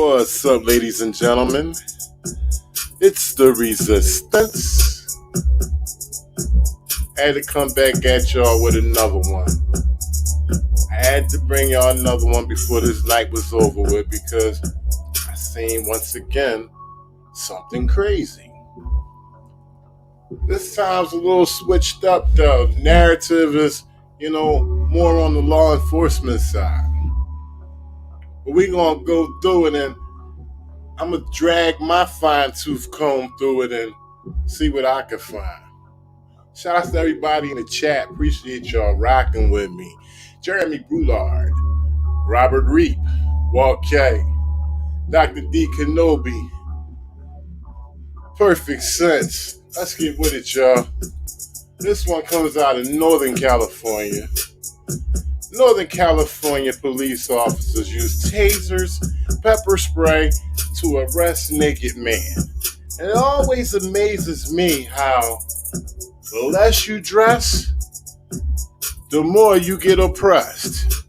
What's up, ladies and gentlemen? It's the Resistance. I had to come back at y'all with another one. I had to bring y'all another one before this night was over with because I seen once again something crazy. This time's a little switched up though. The narrative is, more on the law enforcement side. But we're gonna go through it and I'm gonna drag my fine tooth comb through it and see what I can find. Shout out to everybody in the chat. Appreciate y'all rocking with me. Jeremy Boulard, Robert Reap, Walt K, Dr. D. Kenobi. Perfect sense. Let's get with it, y'all. This one comes out of Northern California. Northern California police officers use tasers, pepper spray to arrest naked man. And it always amazes me how the less you dress, the more you get oppressed.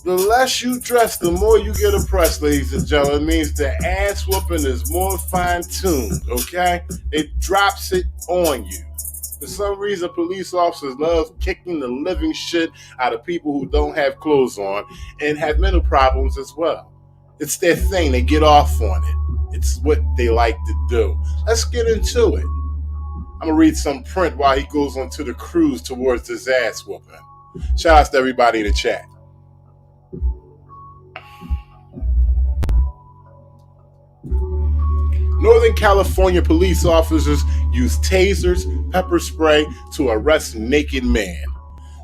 The less you dress, the more you get oppressed, ladies and gentlemen. It means the ass whooping is more fine-tuned, okay? It drops it on you. For some reason, police officers love kicking the living shit out of people who don't have clothes on and have mental problems as well. It's their thing. They get off on it. It's what they like to do. Let's get into it. I'm going to read some print while he goes on to the cruise towards this ass whooping. Shout out to everybody in the chat. Northern California police officers use tasers, pepper spray to arrest naked man.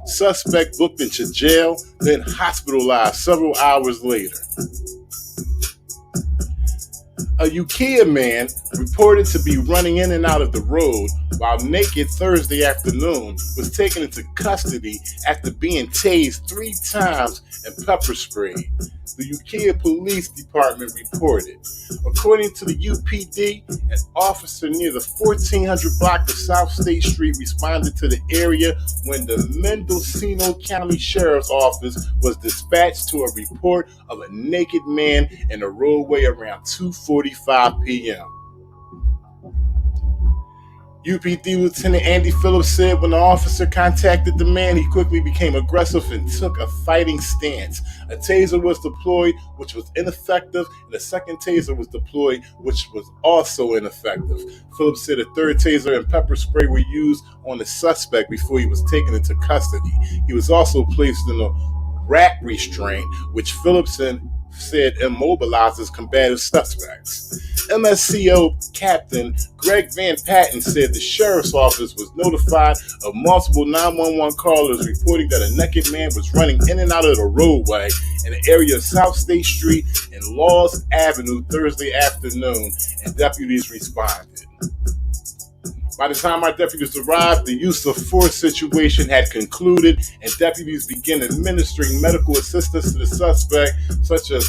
Suspect booked into jail, then hospitalized several hours later. A Ukiah man reported to be running in and out of the road while naked Thursday afternoon was taken into custody after being tased 3 times and pepper sprayed, the Ukiah Police Department reported. According to the UPD, an officer near the 1400 block of South State Street responded to the area when the Mendocino County Sheriff's Office was dispatched to a report of a naked man in a roadway around 2:45 p.m. UPD Lieutenant Andy Phillips said when the officer contacted the man, he quickly became aggressive and took a fighting stance. A taser was deployed, which was ineffective, and a second taser was deployed, which was also ineffective. Phillips said a third taser and pepper spray were used on the suspect before he was taken into custody. He was also placed in a rat restraint, which Phillips said immobilizes combative suspects. MSCO Captain Greg Van Patten said the sheriff's office was notified of multiple 911 callers reporting that a naked man was running in and out of the roadway in the area of South State Street and Laws Avenue Thursday afternoon, and deputies responded. By the time our deputies arrived, the use of force situation had concluded, and deputies began administering medical assistance to the suspect, such as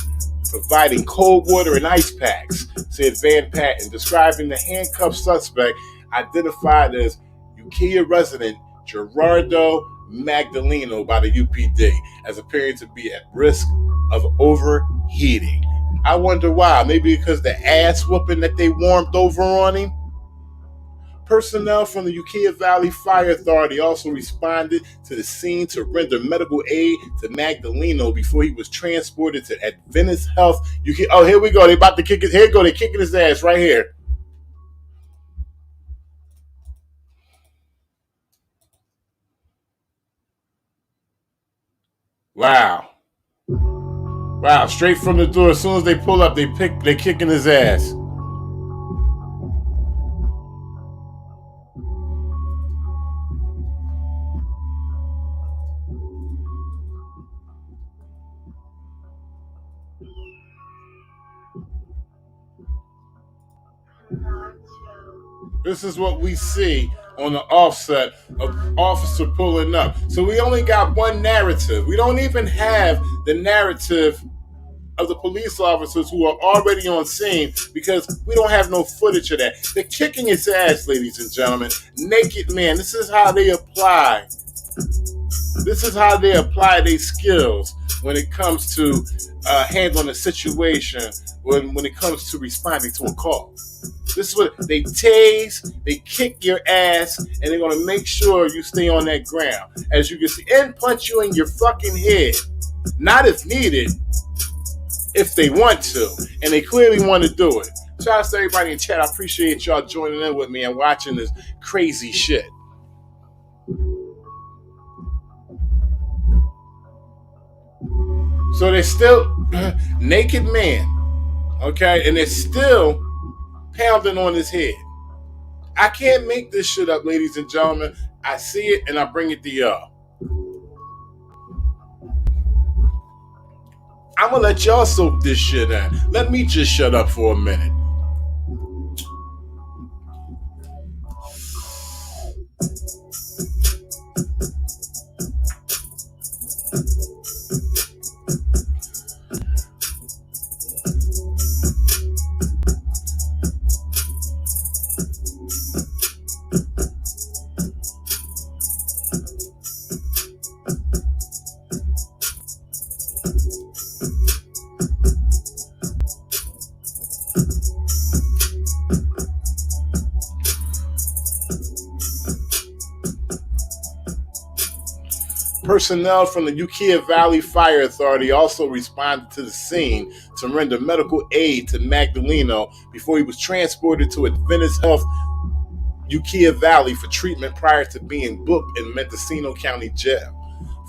providing cold water and ice packs, said Van Patten, describing the handcuffed suspect identified as Ukiah resident Gerardo Magdaleno by the UPD as appearing to be at risk of overheating. I wonder why. Maybe because the ass whooping that they warmed over on him? Personnel from the Ukiah Valley Fire Authority also responded to the scene to render medical aid to Magdaleno before he was transported to Adventist Health. Oh, here we go. They about to kick it. Here we go. They're kicking his ass right here. Wow. Wow. Straight from the door. As soon as they pull up, they're kicking his ass. This is what we see on the offset of officer pulling up. So we only got one narrative. We don't even have the narrative of the police officers who are already on scene because we don't have no footage of that. They're kicking his ass, ladies and gentlemen. Naked man. This is how they apply. This is how they apply their skills. when it comes to handling a situation, when it comes to responding to a call. This is what they tase, they kick your ass, and they're gonna make sure you stay on that ground. As you can see, and punch you in your fucking head. Not if needed, if they want to, and they clearly want to do it. Shout out to everybody in chat. I appreciate y'all joining in with me and watching this crazy shit. So they're still naked man, okay, and they're still pounding on his head. I can't make this shit up, ladies and gentlemen. I see it and I bring it to y'all. I'm gonna let y'all soak this shit in. Let me just shut up for a minute. Personnel from the Ukiah Valley Fire Authority also responded to the scene to render medical aid to Magdaleno before he was transported to Adventist Health Ukiah Valley for treatment prior to being booked in Mendocino County Jail.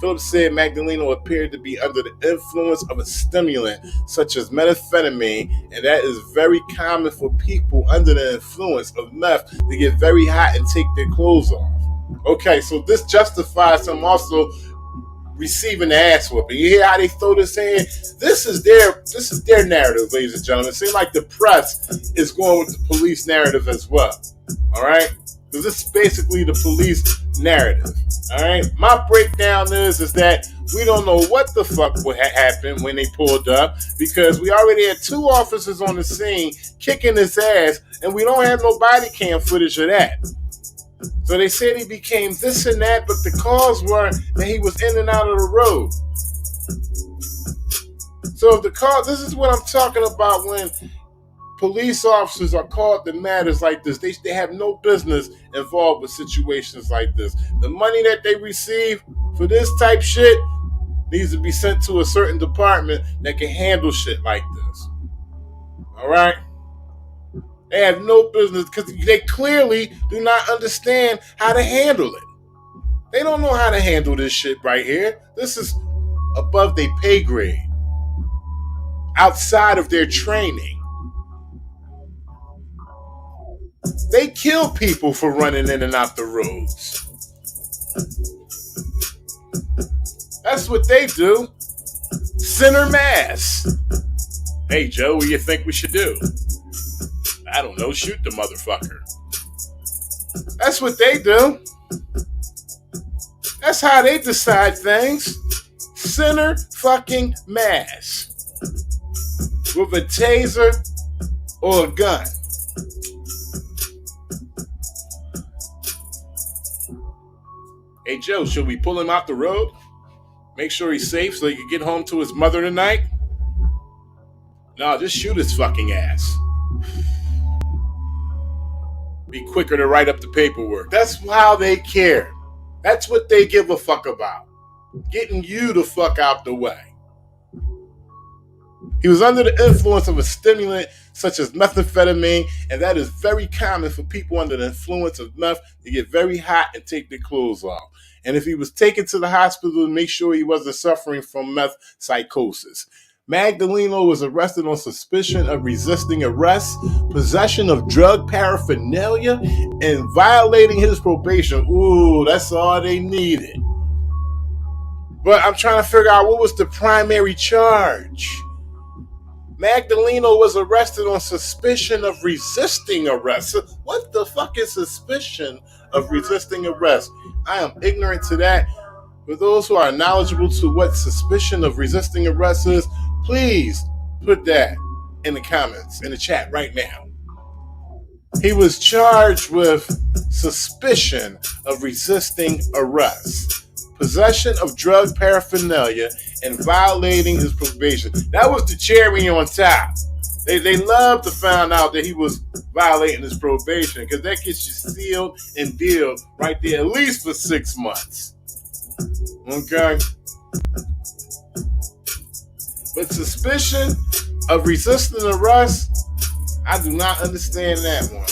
Phillips said Magdaleno appeared to be under the influence of a stimulant such as methamphetamine, and that is very common for people under the influence of meth to get very hot and take their clothes off. Okay, so this justifies him also receiving the ass whooping. You hear how they throw this in? This is their narrative, ladies and gentlemen. It seems like the press is going with the police narrative as well. All right? Because this is basically the police narrative. All right? My breakdown is that we don't know what the fuck would happen when they pulled up, because we already had 2 officers on the scene kicking his ass, and we don't have no body cam footage of that. So they said he became this and that, but the calls were that he was in and out of the road. So if the call, this is what I'm talking about when police officers are called to matters like this. They have no business involved with situations like this. The money that they receive for this type shit needs to be sent to a certain department that can handle shit like this. All right? They have no business because they clearly do not understand how to handle it. They don't know how to handle this shit right here. This is above their pay grade, outside of their training. They kill people for running in and out the roads. That's what they do. Center mass. Hey, Joe, what do you think we should do? I don't know, shoot the motherfucker. That's what they do. That's how they decide things. Center fucking mass. With a taser or a gun. Hey, Joe, should we pull him out the road? Make sure he's safe so he can get home to his mother tonight? No, just shoot his fucking ass. Be quicker to write up the paperwork. That's how they care. That's what they give a fuck about. Getting you the fuck out the way. He was under the influence of a stimulant such as methamphetamine, and that is very common for people under the influence of meth to get very hot and take their clothes off. And if he was taken to the hospital to make sure he wasn't suffering from meth psychosis. Magdaleno was arrested on suspicion of resisting arrest, possession of drug paraphernalia, and violating his probation. Ooh, that's all they needed. But I'm trying to figure out what was the primary charge. Magdaleno was arrested on suspicion of resisting arrest. What the fuck is suspicion of resisting arrest? I am ignorant to that. For those who are knowledgeable to what suspicion of resisting arrest is, please put that in the comments, in the chat right now. He was charged with suspicion of resisting arrest, possession of drug paraphernalia, and violating his probation. That was the cherry on top. They love to find out that he was violating his probation because that gets you sealed and dealed right there, at least for 6 months. Okay? But suspicion of resisting arrest, I do not understand that one.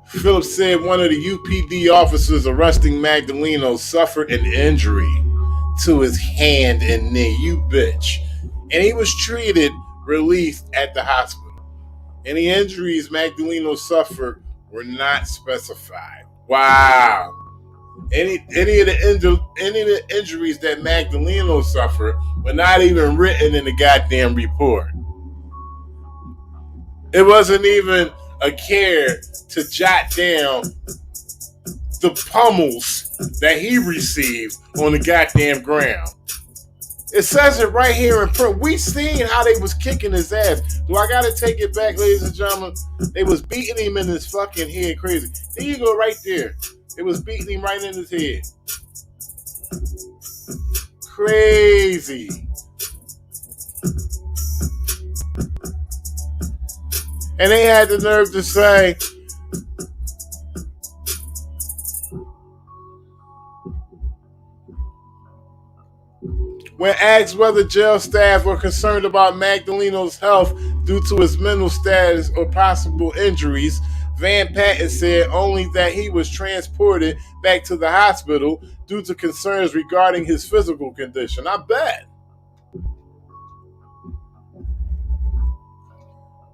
Philip said one of the UPD officers arresting Magdaleno suffered an injury to his hand and knee. You bitch. And he was treated, released at the hospital. Any injuries Magdaleno suffered were not specified. Wow. Any of the injuries that Magdaleno suffered were not even written in the goddamn report. It wasn't even a care to jot down the pummels that he received on the goddamn ground. It says it right here in print. We seen how they was kicking his ass. Do I gotta take it back, ladies and gentlemen? They was beating him in his fucking head crazy. There you go right there. It was beating him right in his head. Crazy. And they had the nerve to say, when asked whether jail staff were concerned about Magdaleno's health due to his mental status or possible injuries, Van Patten said only that he was transported back to the hospital due to concerns regarding his physical condition. I bet.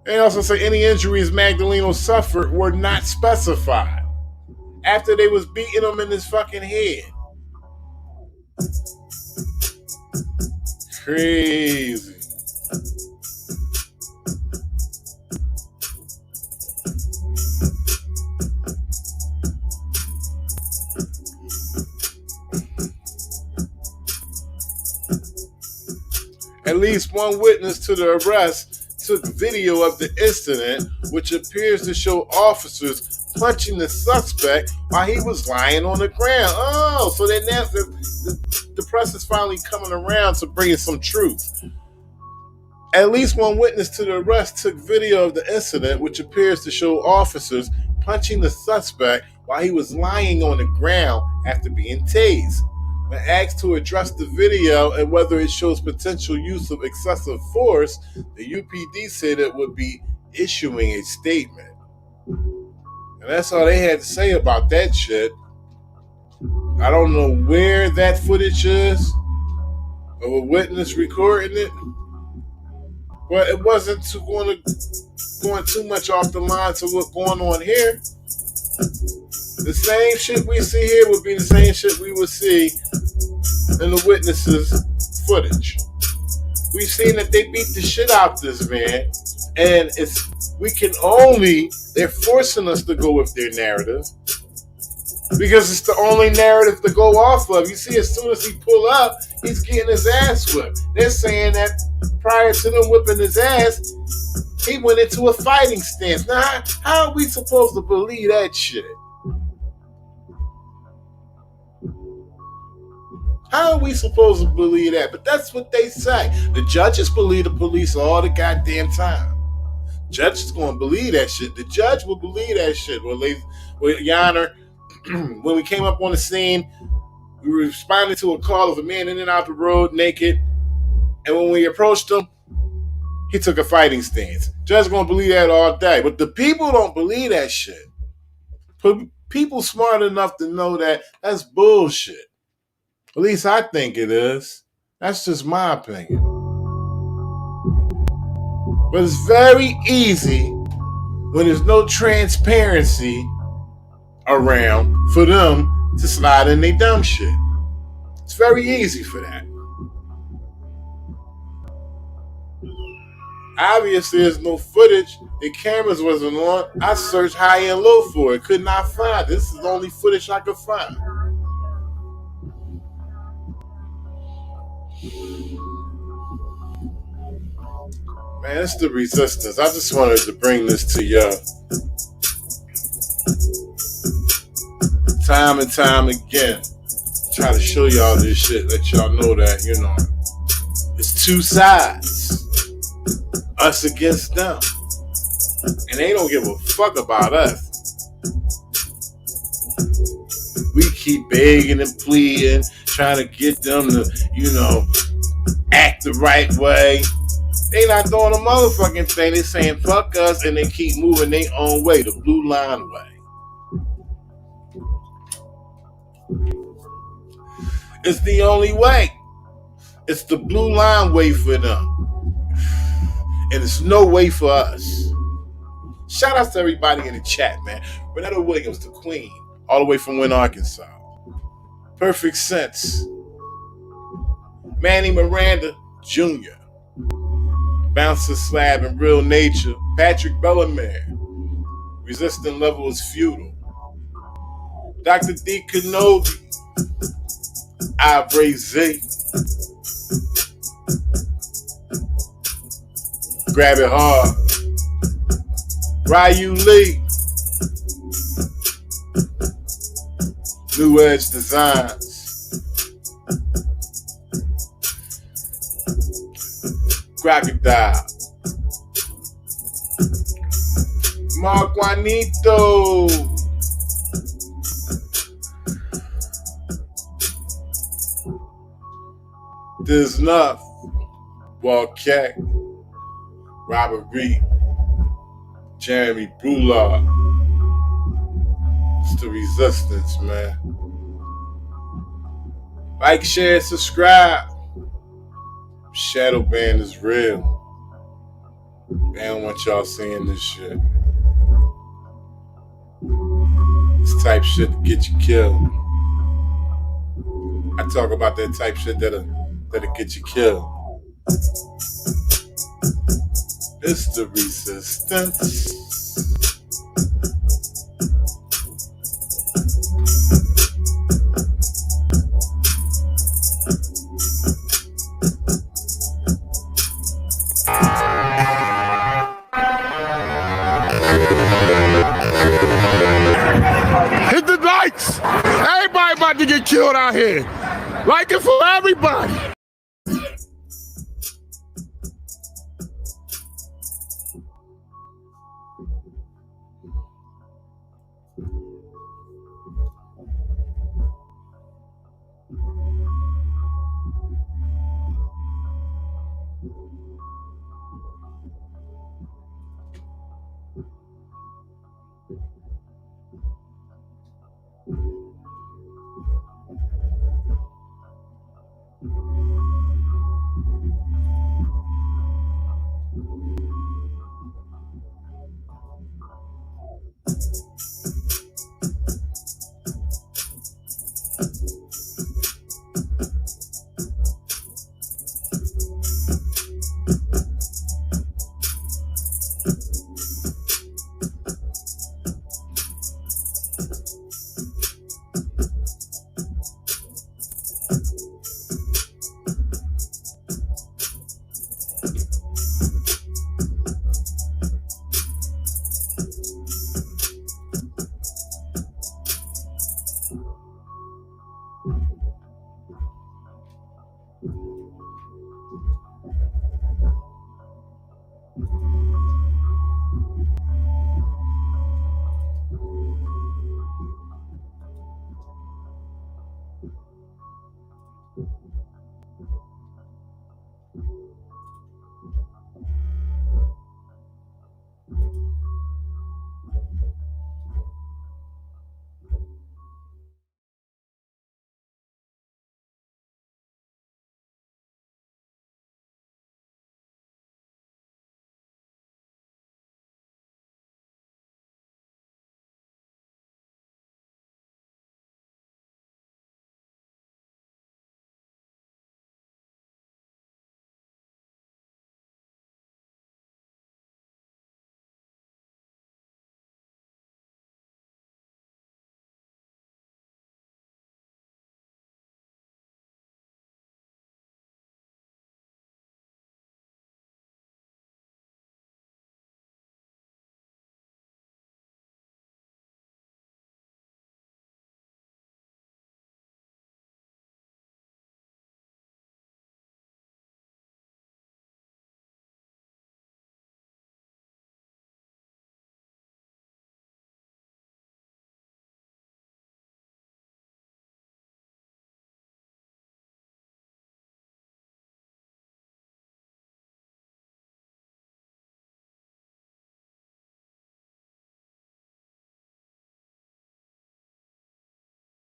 They also say any injuries Magdaleno suffered were not specified after they was beating him in his fucking head. Crazy. At least one witness to the arrest took video of the incident, which appears to show officers punching the suspect while he was lying on the ground. Oh, so then the press is finally coming around to bringing some truth. At least one witness to the arrest took video of the incident, which appears to show officers punching the suspect while he was lying on the ground after being tased. When asked to address the video and whether it shows potential use of excessive force, the UPD said it would be issuing a statement. And that's all they had to say about that shit. I don't know where that footage is of a witness recording it, but it wasn't going too much off the line to what's going on here. The same shit we see here would be the same shit we would see in the witnesses' footage. We've seen that they beat the shit out this man, and they're forcing us to go with their narrative because it's the only narrative to go off of. You see, as soon as he pull up, he's getting his ass whipped. They're saying that prior to them whipping his ass, he went into a fighting stance. Now, how are we supposed to believe that shit? How are we supposed to believe that? But that's what they say. The judges believe the police all the goddamn time. Judges going to believe that shit. The judge will believe that shit. Well, Your Honor, when we came up on the scene, we responded to a call of a man in and out the road naked. And when we approached him, he took a fighting stance. Judge going to believe that all day. But the people don't believe that shit. People smart enough to know that that's bullshit. At least I think it is. That's just my opinion. But it's very easy when there's no transparency around for them to slide in their dumb shit. It's very easy for that. Obviously, there's no footage. The cameras wasn't on. I searched high and low for it. Could not find it. This is the only footage I could find. Man, it's the resistance. I just wanted to bring this to y'all. time and time again. Try to show y'all this shit, let y'all know that, it's two sides. Us against them. And they don't give a fuck about us. We keep begging and pleading, trying to get them to, act the right way. They not doing a motherfucking thing. They saying fuck us, and they keep moving their own way, the blue line way. It's the only way. It's the blue line way for them. And it's no way for us. Shout out to everybody in the chat, man. Renetta Williams, the queen, all the way from Wynn, Arkansas. Perfect Sense. Manny Miranda Jr. Bouncer Slab and Real Nature. Patrick Bellamere. Resistant Level is Futile. Dr. D. Kenobi. Ivory Z. Grab It Hard. Ryu Lee. New Edge Designs. Crocodile. Mark Juanito. There's enough. Walcat. Robert Reed. Jeremy Brulard. It's the resistance, man. Like, share, subscribe. Shadow ban is real. I don't want y'all seeing this shit. This type shit to get you killed. I talk about that type shit that'll get you killed. It's the resistance. Hit the lights! Everybody about to get killed out here. Like it for everybody.